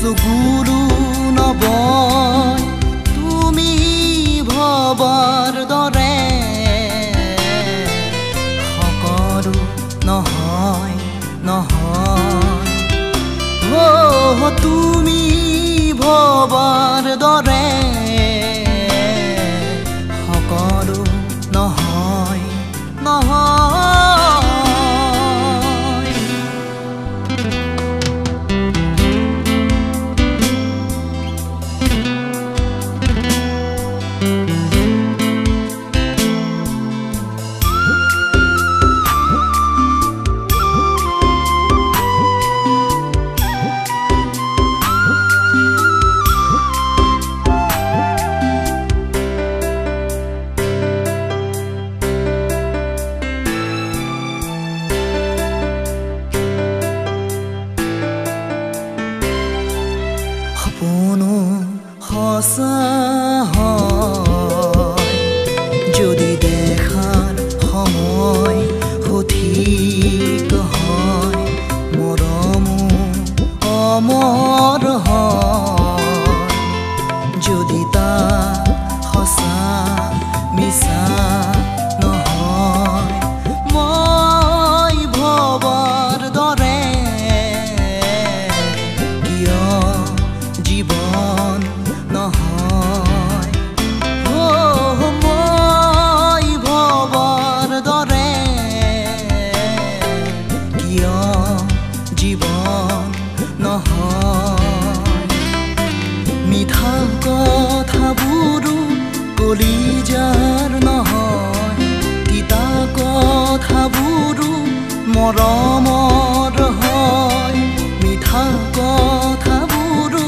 চকুৰু নবয় তুমি ভবৰ দৰে সকলো নহয় নহয় তুমি ভবৰ দৰে সকলো নহয় নহয় সপোনো সঁচা হয় যদি দেখাৰ সময় সঠিক হয় মৰমো অমৰ হয় যদি তাক সঁচা মিছা নহয় মই ভবৰ দৰে জীবন নহয় মই ভবৰ দৰে কিয় জীবন নহয় মিঠা কথাবোৰো কলিজাৰ নহয় তিতা কথাবোৰো মৰমৰ হয় মিঠা কথাবোৰো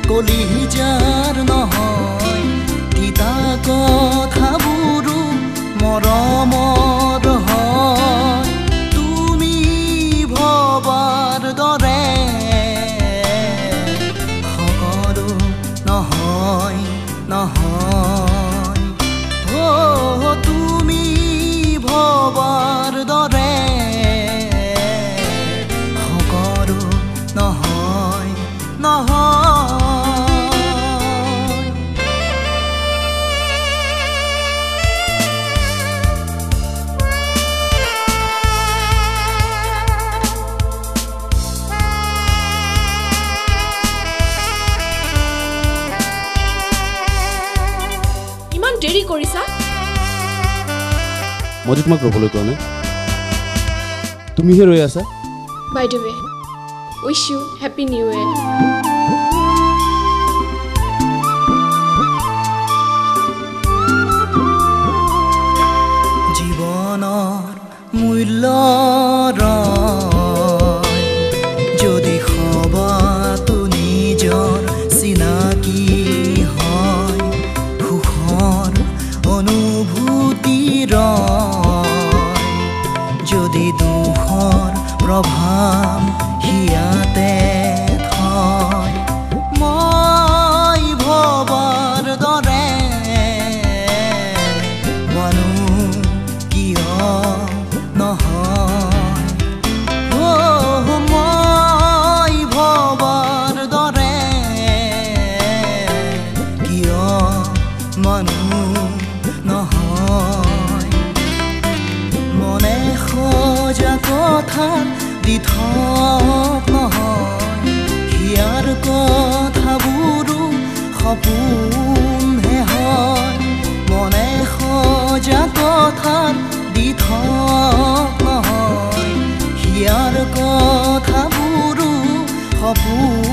কলিজাৰ নহয় তিতা কথাবোৰো মৰমৰ হয় তুমি ভবৰ দৰে সকলো নহয় নহয় তুমি ভবৰ দৰে সকলো নহয় নহয় ইমান দেৰি কৰিছা মই তোমাক ৰ'বলৈ কোৱা নাই তুমিহে ৰৈ আছা by the way wish you happy new year জীৱনৰ মূল্য যদি সবাতো নিজৰ চিনাকি হয় সুখৰ অনুভূতিৰ যদি দুখৰ প্ৰভাৱ হিয়াতে থয় মই ভবৰ দৰে মানুহ কিয় নহয় মই ভবৰ দৰে কিয় মানুহ নহয় মনে সজা কথা দি থক নহয় হিয়াৰ কথাবোৰো সপোনহে হয় মনে সজা কথা দি থক নহয় হিয়াৰ কথাবোৰো সপোন